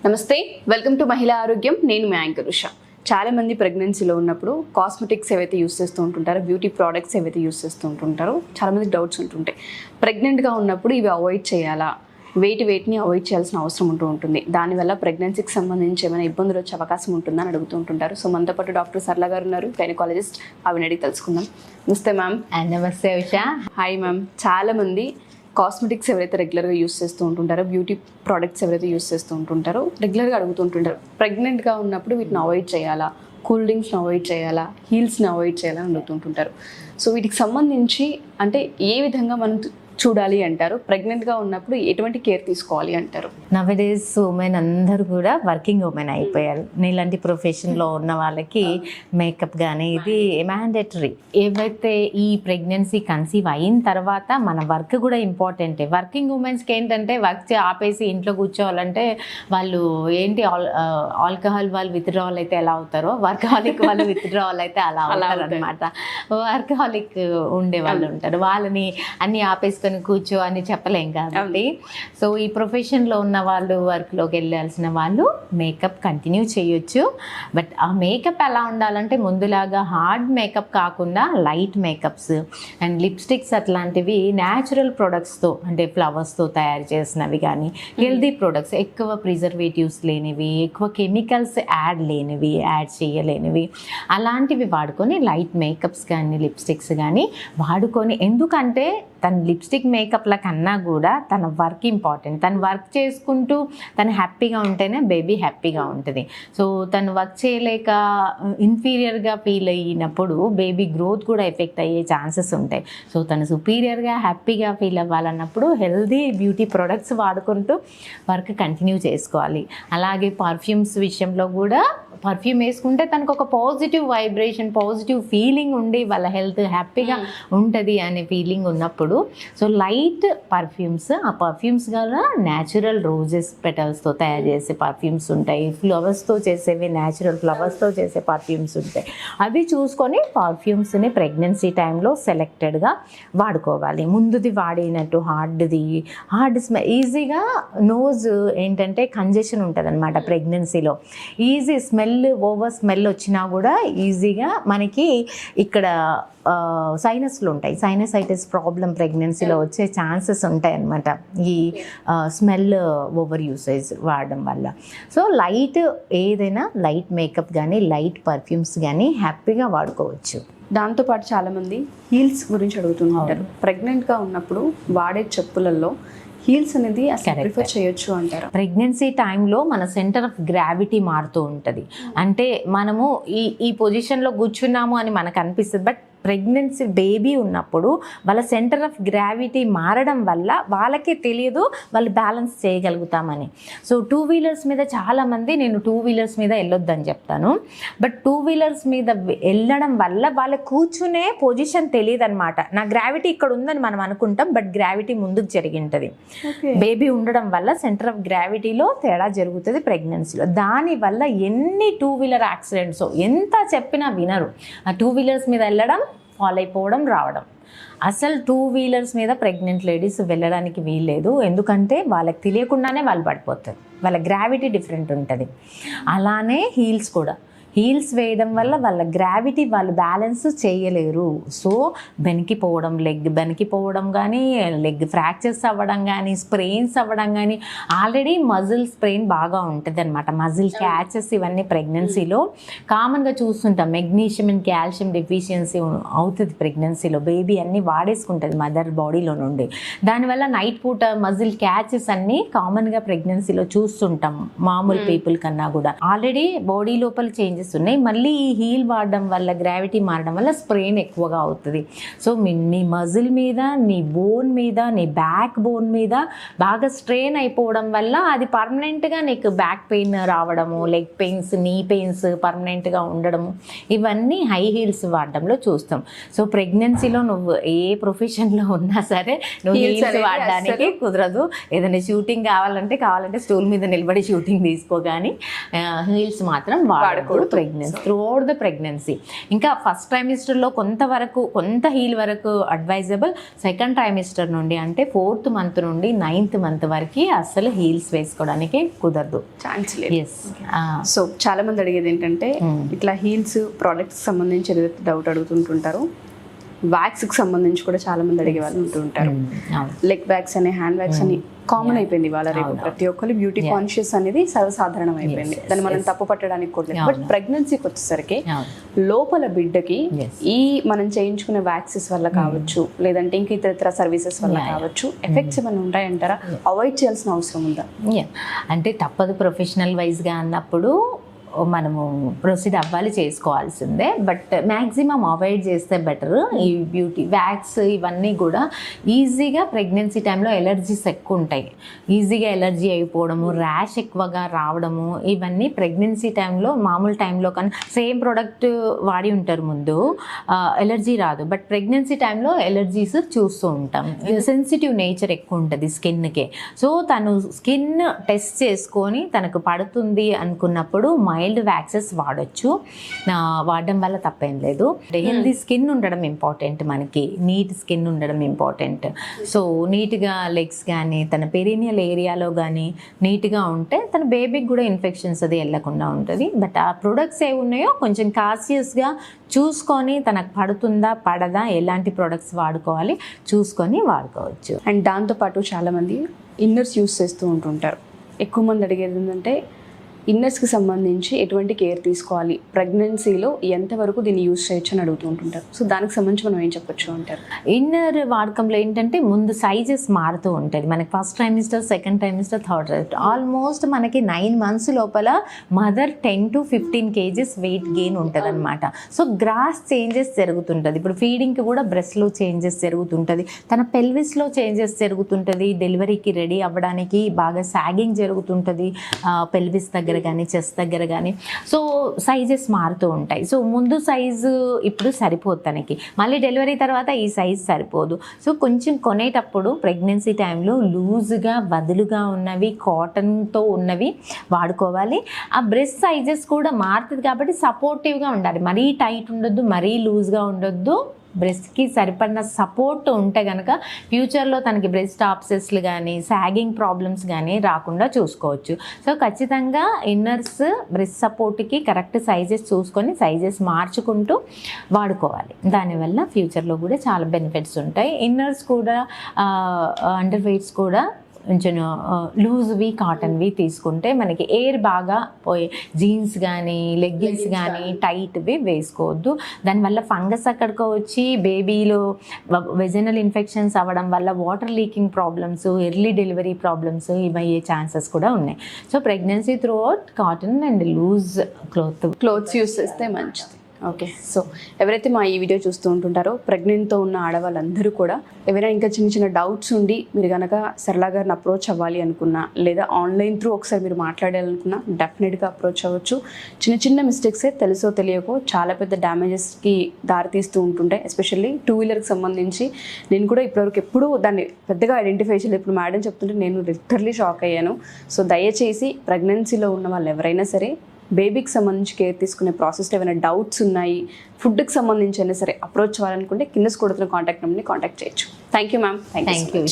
నమస్తే, welcome to మహిళా ఆరోగ్యం. నేను మీ యాంకర్ ఉషా. చాలా మంది ప్రెగ్నెన్సీలో ఉన్నప్పుడు కాస్మెటిక్స్ ఏవైతే యూస్ చేస్తూ ఉంటుంటారో, బ్యూటీ ప్రోడక్ట్స్ ఏవైతే యూస్ చేస్తూ ఉంటుంటారో చాలా మందికి డౌట్స్ ఉంటుంటాయి. ప్రెగ్నెంట్గా ఉన్నప్పుడు ఇవి అవాయిడ్ చేయాలా, వెయిట్ని అవాయిడ్ చేయాల్సిన అవసరం ఉంటుంది, దానివల్ల ప్రెగ్నెన్సీకి సంబంధించి ఏమైనా ఇబ్బందులు వచ్చే అవకాశం ఉంటుందా అని అడుగుతూ ఉంటారు. సో మనతో పాటు డాక్టర్ సరళ గారు ఉన్నారు, గైనకాలజిస్ట్. అవి అడిగి తెలుసుకుందాం. నమస్తే మ్యామ్. నమస్తే ఉషా. Hi ma'am. చాలా మంది కాస్మెటిక్స్ ఎవరైతే రెగ్యులర్గా యూస్ చేస్తూ ఉంటుంటారో, బ్యూటీ ప్రోడక్ట్స్ ఎవరైతే యూస్ చేస్తూ ఉంటుంటారో రెగ్యులర్గా అడుగుతుంటుంటారు, ప్రెగ్నెంట్గా ఉన్నప్పుడు వీటిని అవాయిడ్ చేయాలా, కూల్ డ్రింక్స్ని అవాయిడ్ చేయాలా, హీల్స్ని అవాయిడ్ చేయాలని అడుగుతుంటుంటారు. సో వీటికి సంబంధించి అంటే ఏ విధంగా మనం చూడాలి అంటారు? ప్రెగ్నెంట్గా ఉన్నప్పుడు ఎటువంటి కేర్ తీసుకోవాలి అంటారు? నవడేస్ ఉమెన్ అందరూ కూడా వర్కింగ్ ఉమెన్ అయిపోయారు. నీలాంటి ప్రొఫెషన్లో ఉన్న వాళ్ళకి మేకప్ కానీ ఇది మ్యాండేటరీ. ఏవైతే ఈ ప్రెగ్నెన్సీ కన్సీవ్ అయిన తర్వాత మన వర్క్ కూడా ఇంపార్టెంటే. వర్కింగ్ ఉమెన్స్కి ఏంటంటే వర్క్ ఆపేసి ఇంట్లో కూర్చోవాలంటే వాళ్ళు ఏంటి ఆల్కహాల్ వాళ్ళు విత్డ్రావల్ అయితే ఎలా అవుతారో వర్కహాలిక్ వాళ్ళు విత్డ్రావల్ అయితే అలా అవుతారు అనమాట. వర్కహాలిక్ ఉండే వాళ్ళు ఉంటారు, వాళ్ళని అన్ని ఆపేసి కూర్చో అని చెప్పలేం కాబట్టి. సో ఈ ప్రొఫెషన్లో ఉన్న వాళ్ళు, వర్క్లోకి వెళ్ళాల్సిన వాళ్ళు మేకప్ కంటిన్యూ చేయొచ్చు. బట్ ఆ మేకప్ ఎలా ఉండాలంటే ముందులాగా హార్డ్ మేకప్ కాకుండా లైట్ మేకప్స్ అండ్ లిప్స్టిక్స్ అట్లాంటివి న్యాచురల్ ప్రొడక్ట్స్తో, అంటే ఫ్లవర్స్తో తయారు చేసినవి కానీ, హెల్దీ ప్రొడక్ట్స్, ఎక్కువ ప్రిజర్వేటివ్స్ లేనివి, ఎక్కువ కెమికల్స్ యాడ్ చేయలేనివి అలాంటివి వాడుకొని లైట్ మేకప్స్ కానీ లిప్స్టిక్స్ కానీ వాడుకొని. ఎందుకంటే తన లిప్స్టిక్ మేకప్ల కన్నా కూడా తన వర్క్ ఇంపార్టెంట్. తను వర్క్ చేసుకుంటూ తను హ్యాపీగా ఉంటేనే బేబీ హ్యాపీగా ఉంటుంది. సో తను వర్క్ చేయలేక ఇన్ఫీరియర్గా ఫీల్ అయినప్పుడు బేబీ గ్రోత్ కూడా ఎఫెక్ట్ అయ్యే ఛాన్సెస్ ఉంటాయి. సో తను సుపీరియర్గా హ్యాపీగా ఫీల్ అవ్వాలన్నప్పుడు హెల్దీ బ్యూటీ ప్రొడక్ట్స్ వాడుకుంటూ వర్క్ కంటిన్యూ చేసుకోవాలి. అలాగే పర్ఫ్యూమ్స్ విషయంలో కూడా పర్ఫ్యూమ్ వేసుకుంటే తనకు ఒక పాజిటివ్ వైబ్రేషన్, పాజిటివ్ ఫీలింగ్ ఉండి వాళ్ళ హెల్త్ హ్యాపీగా ఉంటుంది అనే ఫీలింగ్ ఉన్నప్పుడు సో లైట్ పర్ఫ్యూమ్స్, ఆ పర్ఫ్యూమ్స్ కూడా న్యాచురల్ రోజెస్ పెటల్స్తో తయారు చేసే పర్ఫ్యూమ్స్ ఉంటాయి, ఫ్లవర్స్తో చేసేవి న్యాచురల్ ఫ్లవర్స్తో చేసే పర్ఫ్యూమ్స్ ఉంటాయి. అవి చూసుకొని పర్ఫ్యూమ్స్ని ప్రెగ్నెన్సీ టైంలో సెలెక్టెడ్గా వాడుకోవాలి. ముందుది వాడినట్టు హార్డ్ స్మెల్, ఈజీగా నోజ్ ఏంటంటే కంజెషన్ ఉంటుంది అనమాట ప్రెగ్నెన్సీలో. ఈజీ స్మెల్, ఓవర్ స్మెల్ వచ్చినా కూడా ఈజీగా మనకి ఇక్కడ సైనస్లు ఉంటాయి. సైనసైటిస్ ప్రాబ్లం ప్రెగ్నెన్సీలో వచ్చే ఛాన్సెస్ ఉంటాయి అన్నమాట ఈ స్మెల్ ఓవర్ యూసేజ్ వాడడం వల్ల. సో ఏదైనా లైట్ మేకప్ కానీ లైట్ పర్ఫ్యూమ్స్ కానీ హ్యాపీగా వాడుకోవచ్చు. దాంతోపాటు చాలామంది హీల్స్ గురించి అడుగుతుంటారు. ప్రెగ్నెంట్గా ఉన్నప్పుడు వాడే చెప్పులలో హీల్స్ అనేది అసలు ప్రిఫర్ చేయొచ్చు అంటారు? ప్రెగ్నెన్సీ టైంలో మన సెంటర్ ఆఫ్ గ్రావిటీ మారుతూ ఉంటుంది. అంటే మనము ఈ పొజిషన్లో కూర్చున్నాము అని మనకు అనిపిస్తుంది, బట్ ప్రెగ్నెన్సీ బేబీ ఉన్నప్పుడు వాళ్ళ సెంటర్ ఆఫ్ గ్రావిటీ మారడం వల్ల వాళ్ళకే తెలియదు వాళ్ళు బ్యాలెన్స్ చేయగలుగుతామని. సో 2 వీలర్స్ మీద చాలామంది నేను 2 వీలర్స్ మీద వెళ్ళొద్దని చెప్తాను, బట్ 2 వీలర్స్ మీద వెళ్ళడం వల్ల వాళ్ళ కూర్చునే పొజిషన్ తెలియదు అనమాట. నా గ్రావిటీ ఇక్కడ ఉందని మనం అనుకుంటాం, బట్ గ్రావిటీ ముందుకు జరిగింటుంది. బేబీ ఉండడం వల్ల సెంటర్ ఆఫ్ గ్రావిటీలో తేడా జరుగుతుంది ప్రెగ్నెన్సీలో. దానివల్ల ఎన్ని 2 వీలర్ యాక్సిడెంట్స్ ఎంత చెప్పినా వినరు. ఆ 2 వీలర్స్ మీద వెళ్ళడం, ఫాల్ అయిపోవడం, రావడం. అసలు 2 వీలర్స్ మీద ప్రెగ్నెంట్ లేడీస్ వెళ్ళడానికి వీల్లేదు. ఎందుకంటే వాళ్ళకి తెలియకుండానే వాళ్ళు పడిపోతారు, వాళ్ళ గ్రావిటీ డిఫరెంట్ ఉంటుంది. అలానే హీల్స్ కూడా, హీల్స్ వేయడం వల్ల వాళ్ళ గ్రావిటీ వాళ్ళు బ్యాలెన్స్ చేయలేరు. సో లెగ్ బెనికిపోవడం కానీ, లెగ్ ఫ్రాక్చర్స్ అవ్వడం కానీ, స్ప్రెయిన్స్ అవ్వడం కానీ, ఆల్రెడీ మజిల్ స్ప్రెయిన్ బాగా ఉంటుంది అనమాట. మజిల్ క్యాచెస్ ఇవన్నీ ప్రెగ్నెన్సీలో కామన్గా చూస్తుంటాం. మెగ్నీషియం అండ్ కాల్షియం డెఫిషియన్సీ అవుతుంది ప్రెగ్నెన్సీలో. బేబీ అన్నీ వాడేసుకుంటుంది మదర్ బాడీలో నుండి. దానివల్ల నైట్ పూట మజిల్ క్యాచెస్ అన్నీ కామన్గా ప్రెగ్నెన్సీలో చూస్తుంటాం మామూలు పీపుల్ కన్నా కూడా. ఆల్రెడీ బాడీ లోపల చేంజెస్ ఉన్నాయి. మళ్ళీ ఈ హీల్ వాడడం వల్ల, గ్రావిటీ మారడం వల్ల స్ప్రెయిన్ ఎక్కువగా అవుతుంది. సో నీ మజిల్ మీద, నీ బోన్ మీద, నీ బ్యాక్ బోన్ మీద బాగా స్ట్రెయిన్ అయిపోవడం వల్ల అది పర్మనెంట్గా నీకు బ్యాక్ పెయిన్ రావడము, లెగ్ పెయిన్స్, నీ పెయిన్స్ పర్మనెంట్గా ఉండడము, ఇవన్నీ హై హీల్స్ వాడడంలో చూస్తాం. సో ప్రెగ్నెన్సీలో నువ్వు ఏ ప్రొఫెషన్లో ఉన్నా సరే నువ్వు హీల్స్ వాడడానికి కుదరదు. ఏదైనా షూటింగ్ కావాలంటే స్టూల్ మీద నిలబడి షూటింగ్ తీసుకో, కానీ హీల్స్ మాత్రం వాడకూడదు. The pregnancy. ఇంకా ఫస్ట్ ట్రైమిస్టర్లో కొంత హీల్ వరకు అడ్వైజబుల్. సెకండ్ ట్రైమిస్టర్ నుండి అంటే 4th మంత్ నుండి 9th మంత్ వరకు అసలు హీల్స్ వేసుకోవడానికి కుదరదు, ఛాన్స్ లేదు. ఎస్. సో చాలా మంది అడిగేది ఏంటంటే ఇట్లా హీల్స్ ప్రోడక్ట్స్ సంబంధించి ఏదైతే డౌట్ అడుగుతుంటుంటారో, వ్యాక్స్కి సంబంధించి కూడా చాలా మంది అడిగే వాళ్ళు ఉంటుంటారు. లెగ్ వ్యాక్స్ అని, హ్యాండ్ వ్యాక్స్ అని కామన్ అయిపోయింది వాళ్ళ రేపు. ప్రతి ఒక్కరు బ్యూటీ కాన్షియస్ అనేది సర్వసాధారణం అయిపోయింది, దాన్ని మనం తప్పు పట్టడానికి కూడా లేదు. బట్ ప్రెగ్నెన్సీకి వచ్చేసరికి లోపల బిడ్డకి ఈ మనం చేయించుకునే వ్యాక్సెస్ వల్ల కావచ్చు, లేదంటే ఇంక ఇతర సర్వీసెస్ వల్ల కావచ్చు, ఎఫెక్ట్స్ ఏమైనా ఉంటాయంటారా? అవాయిడ్ చేయాల్సిన అవసరం ఉందా? అంటే తప్పదు, ప్రొఫెషనల్ వైజ్గా అన్నప్పుడు మనము ప్రొసీడ్ అవ్వాలి, చేసుకోవాల్సిందే. బట్ మ్యాక్సిమం అవాయిడ్ చేస్తే బెటర్. ఈ బ్యూటీ వ్యాక్స్ ఇవన్నీ కూడా ఈజీగా ప్రెగ్నెన్సీ టైంలో ఎలర్జీస్ ఎక్కువ ఉంటాయి, ఈజీగా ఎలర్జీ అయిపోవడము, ర్యాష్ ఎక్కువగా రావడము, ఇవన్నీ ప్రెగ్నెన్సీ టైంలో మామూలు టైంలో కానీ సేమ్ ప్రోడక్ట్ వాడి ఉంటారు ముందు, ఎలర్జీ రాదు. బట్ ప్రెగ్నెన్సీ టైంలో ఎలర్జీస్ చూస్తూ ఉంటాం. సెన్సిటివ్ నేచర్ ఎక్కువ ఉంటుంది స్కిన్కి. సో తను స్కిన్ టెస్ట్ చేసుకొని తనకు పడుతుంది అనుకున్నప్పుడు మైల్డ్ వ్యాక్సెస్ వాడచ్చు, వాడడం వల్ల తప్పేం లేదు. హెల్దీ స్కిన్ ఉండడం ఇంపార్టెంట్, మనకి నీట్ స్కిన్ ఉండడం ఇంపార్టెంట్. సో నీట్గా లెగ్స్ కానీ తన పెరీనియల్ ఏరియాలో కానీ నీట్గా ఉంటే తన బేబీకి కూడా ఇన్ఫెక్షన్స్ అది వెళ్ళకుండా ఉంటుంది. బట్ ఆ ప్రొడక్ట్స్ ఏ ఉన్నాయో కొంచెం కాన్షియస్గా చూసుకొని తనకు పడుతుందా పడదా, ఎలాంటి ప్రొడక్ట్స్ వాడుకోవాలి చూసుకొని వాడుకోవచ్చు. అండ్ దాంతోపాటు చాలామంది ఇన్నర్స్ యూస్ చేస్తూ ఉంటుంటారు. ఎక్కువ మంది అడిగేది ఏంటంటే ఇన్నర్స్కి సంబంధించి ఎటువంటి కేర్ తీసుకోవాలి, ప్రెగ్నెన్సీలో ఎంతవరకు దీన్ని యూజ్ చేయొచ్చు అని అడుగుతూ ఉంటుంటారు. సో దానికి సంబంధించి మనం ఏం చెప్పొచ్చు అంటారు? ఇన్నర్ వాడకంలో ఏంటంటే ముందు సైజెస్ మారుతూ ఉంటుంది. మనకి first trimester, second trimester, third trimester almost మనకి 9 months లోపల mother 10 to 15 kgs weight gain ఉంటుంది అనమాట. సో గ్రాస్ చేంజెస్ జరుగుతుంటుంది. ఇప్పుడు ఫీడింగ్కి కూడా బ్రెస్ట్లో చేంజెస్ జరుగుతుంటుంది, తన పెల్విస్లో చేంజెస్ జరుగుతుంటుంది, డెలివరీకి రెడీ అవ్వడానికి బాగా సాగింగ్ జరుగుతుంటుంది పెల్విస్ దగ్గర కానీ చెస్ట్ దగ్గర కానీ. సో సైజెస్ మారుతూ ఉంటాయి. సో ముందు సైజు ఇప్పుడు సరిపోదు తనకి, మళ్ళీ డెలివరీ తర్వాత ఈ సైజ్ సరిపోదు. సో కొంచెం కొనేటప్పుడు ప్రెగ్నెన్సీ టైంలో లూజ్గా వదులుగా ఉన్నవి, కాటన్తో ఉన్నవి వాడుకోవాలి. ఆ బ్రెస్ట్ సైజెస్ కూడా మారుతుంది కాబట్టి సపోర్టివ్గా ఉండాలి, మరీ టైట్ ఉండొద్దు, మరీ లూజ్గా ఉండొద్దు. బ్రెస్ట్కి సరిపడిన సపోర్ట్ ఉంటే కనుక ఫ్యూచర్లో తనకి బ్రెస్ట్ ఆప్సెస్లు కానీ సాగింగ్ ప్రాబ్లమ్స్ కానీ రాకుండా చూసుకోవచ్చు. సో ఖచ్చితంగా ఇన్నర్స్ బ్రెస్ట్ సపోర్ట్కి కరెక్ట్ సైజెస్ చూసుకొని సైజెస్ మార్చుకుంటూ వాడుకోవాలి. దానివల్ల ఫ్యూచర్లో కూడా చాలా బెనిఫిట్స్ ఉంటాయి. ఇన్నర్స్ కూడా అండర్ వెయిట్స్ కూడా కొంచెం లూజ్వి కాటన్వి తీసుకుంటే మనకి ఎయిర్ బాగా పోయే జీన్స్ కానీ లెగ్గిన్స్ కానీ టైట్వి వేసుకోవద్దు. దానివల్ల ఫంగస్ అక్కడికి వచ్చి బేబీలో వెజనల్ ఇన్ఫెక్షన్స్ అవ్వడం వల్ల water leaking problems, early delivery problems ఇవి అయ్యే ఛాన్సెస్ కూడా ఉన్నాయి. So pregnancy throughout cotton and loose clothes use చేస్తే మంచిది. ఓకే, సో ఎవరైతే మా ఈ వీడియో చూస్తూ ఉంటుంటారో ప్రెగ్నెంట్తో ఉన్న ఆడవాళ్ళందరూ కూడా ఏవైనా ఇంకా చిన్న చిన్న డౌట్స్ ఉండి మీరు కనుక సరళ గారిని అప్రోచ్ అవ్వాలి అనుకున్నా, లేదా ఆన్లైన్ త్రూ ఒకసారి మీరు మాట్లాడాలనుకున్నా డెఫినెట్గా అప్రోచ్ అవ్వచ్చు. చిన్న చిన్న మిస్టేక్సే తెలుసో తెలియకో చాలా పెద్ద డ్యామేజెస్కి దారితీస్తూ ఉంటుంటాయి. ఎస్పెషల్లీ 2-wheelerకి సంబంధించి నేను కూడా ఇప్పటివరకు ఎప్పుడూ దాన్ని పెద్దగా ఐడెంటిఫై చేయలేదు. ఇప్పుడు మేడం చెప్తుంటే నేను లిటరలీ షాక్ అయ్యాను. సో దయచేసి ప్రెగ్నెన్సీలో ఉన్న వాళ్ళు ఎవరైనా సరే బేబీకి సంబంధించి కేర్ తీసుకునే ప్రాసెస్లో ఏమైనా డౌట్స్ ఉన్నాయి, ఫుడ్కి సంబంధించి అయినా సరే అప్రోచ్ అవ్వాలనుకుంటే కింద స్కూడుతున్న కాంటాక్ట్ నెంబర్ని కాంటాక్ట్ చేయొచ్చు. Thank you ma'am. Thank you.